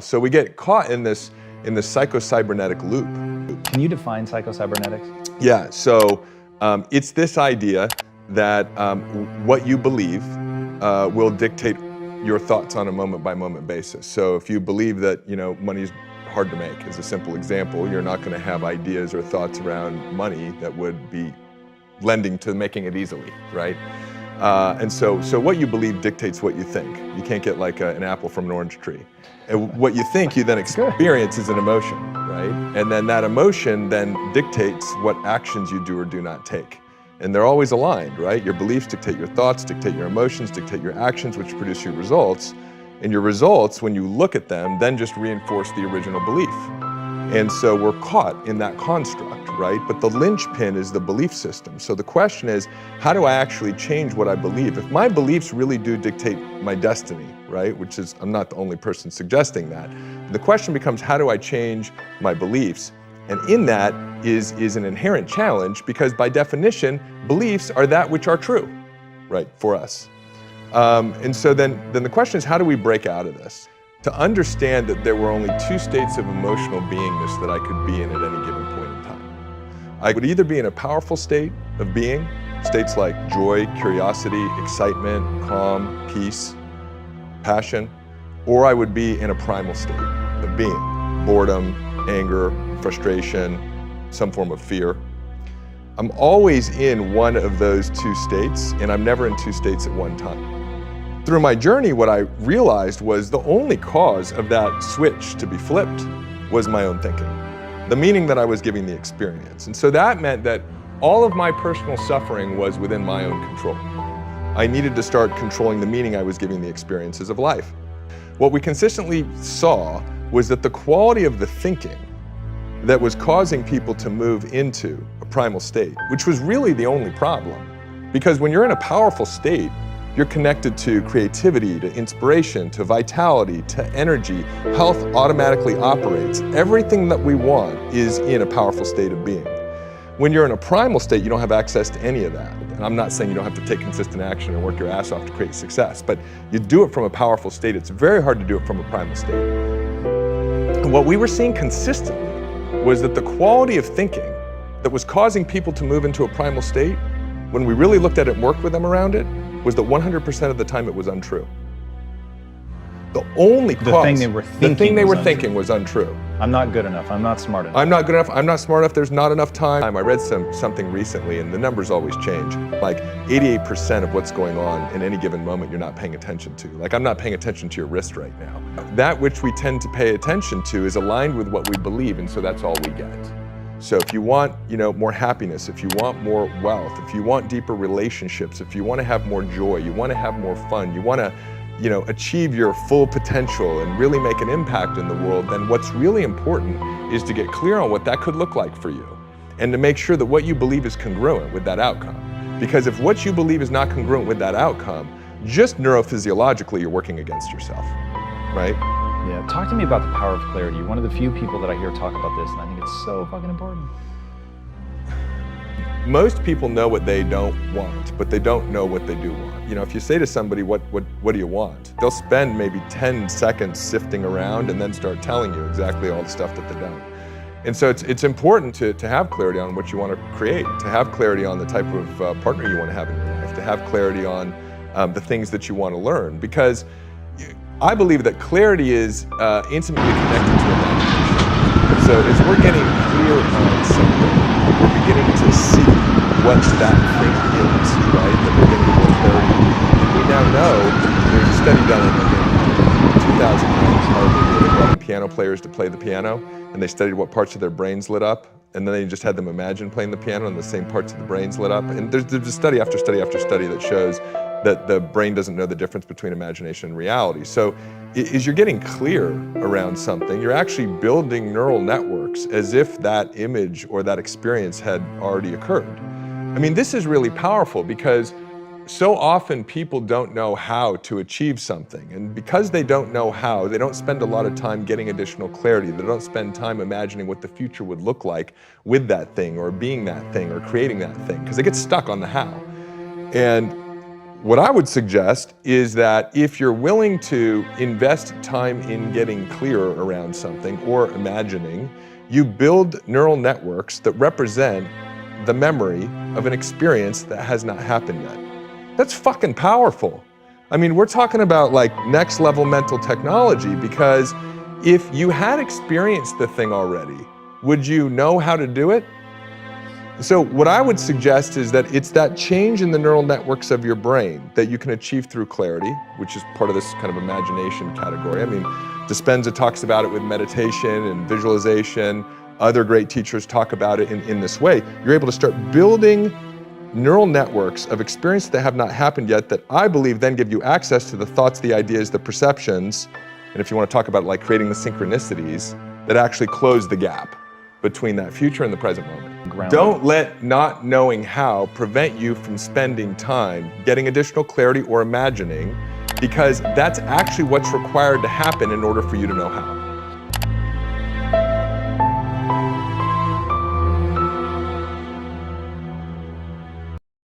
So we get caught in this psychocybernetic loop. Can you define psychocybernetics? Yeah, so it's this idea that what you believe will dictate your thoughts on a moment-by-moment basis. So if you believe that money's hard to make, as a simple example, you're not going to have ideas or thoughts around money that would be lending to making it easily, right? And so what you believe dictates what you think. You can't get like an apple from an orange tree. And what you think you then experience is an emotion, right? And then that emotion then dictates what actions you do or do not take. And they're always aligned, right? Your beliefs dictate your thoughts, dictate your emotions, dictate your actions, which produce your results. And your results, when you look at them, then just reinforce the original belief. And so we're caught in that construct, right? But the linchpin is the belief system. So the question is, how do I actually change what I believe? If my beliefs really do dictate my destiny, right? Which is, I'm not the only person suggesting that. The question becomes, how do I change my beliefs? And in that is an inherent challenge, because by definition, beliefs are that which are true, right, for us. And so then the question is, how do we break out of this? To understand that there were only two states of emotional beingness that I could be in at any given point in time. I would either be in a powerful state of being, states like joy, curiosity, excitement, calm, peace, passion, or I would be in a primal state of being, boredom, anger, frustration, some form of fear. I'm always in one of those two states, and I'm never in two states at one time. Through my journey, what I realized was the only cause of that switch to be flipped was my own thinking, the meaning that I was giving the experience. And so that meant that all of my personal suffering was within my own control. I needed to start controlling the meaning I was giving the experiences of life. What we consistently saw was that the quality of the thinking that was causing people to move into a primal state, which was really the only problem. Because when you're in a powerful state, you're connected to creativity, to inspiration, to vitality, to energy. Health automatically operates. Everything that we want is in a powerful state of being. When you're in a primal state, you don't have access to any of that. And I'm not saying you don't have to take consistent action and work your ass off to create success, but you do it from a powerful state. It's very hard to do it from a primal state. And what we were seeing consistently was that the quality of thinking that was causing people to move into a primal state, when we really looked at it and worked with them around it, was that 100% of the time it was untrue. The only cause, The thing they were thinking was untrue. I'm not good enough. I'm not smart enough. I'm not good enough. I'm not smart enough. There's not enough time. I read something recently, and the numbers always change. Like 88% of what's going on in any given moment, you're not paying attention to. Like, I'm not paying attention to your wrist right now. That which we tend to pay attention to is aligned with what we believe, and so that's all we get. So if you want, more happiness, if you want more wealth, if you want deeper relationships, if you want to have more joy, you want to have more fun, you want to, achieve your full potential and really make an impact in the world, then what's really important is to get clear on what that could look like for you, and to make sure that what you believe is congruent with that outcome. Because if what you believe is not congruent with that outcome, just neurophysiologically, you're working against yourself, right? Yeah, talk to me about the power of clarity. You're one of the few people that I hear talk about this, and I think it's so fucking important. Most people know what they don't want, but they don't know what they do want. If you say to somebody, what do you want? They'll spend maybe 10 seconds sifting around and then start telling you exactly all the stuff that they don't. And so it's important to have clarity on what you want to create, to have clarity on the type of partner you want to have in your life, to have clarity on the things that you want to learn. Because I believe that clarity is intimately connected to imagination. So as we're getting clear on something, we're beginning to see what that thing is, right? That we're getting more clarity. And we now know, there's a study done in 2009 Harvard where they brought in piano players to play the piano, and they studied what parts of their brains lit up, and then they just had them imagine playing the piano and the same parts of the brains lit up. And there's study after study after study that shows that the brain doesn't know the difference between imagination and reality. So as you're getting clear around something, you're actually building neural networks as if that image or that experience had already occurred. I mean, this is really powerful because so often people don't know how to achieve something. And because they don't know how, they don't spend a lot of time getting additional clarity. They don't spend time imagining what the future would look like with that thing or being that thing or creating that thing, because they get stuck on the how. And What I would suggest is that if you're willing to invest time in getting clearer around something or imagining, you build neural networks that represent the memory of an experience that has not happened yet. That's fucking powerful. I mean, we're talking about like next level mental technology, because if you had experienced the thing already, would you know how to do it? So what I would suggest is that it's that change in the neural networks of your brain that you can achieve through clarity, which is part of this kind of imagination category. I mean, Dispenza talks about it with meditation and visualization. Other great teachers talk about it in this way. You're able to start building neural networks of experiences that have not happened yet that I believe then give you access to the thoughts, the ideas, the perceptions, and if you want to talk about like creating the synchronicities that actually close the gap between that future and the present moment. Don't let not knowing how prevent you from spending time getting additional clarity or imagining, because that's actually what's required to happen in order for you to know how.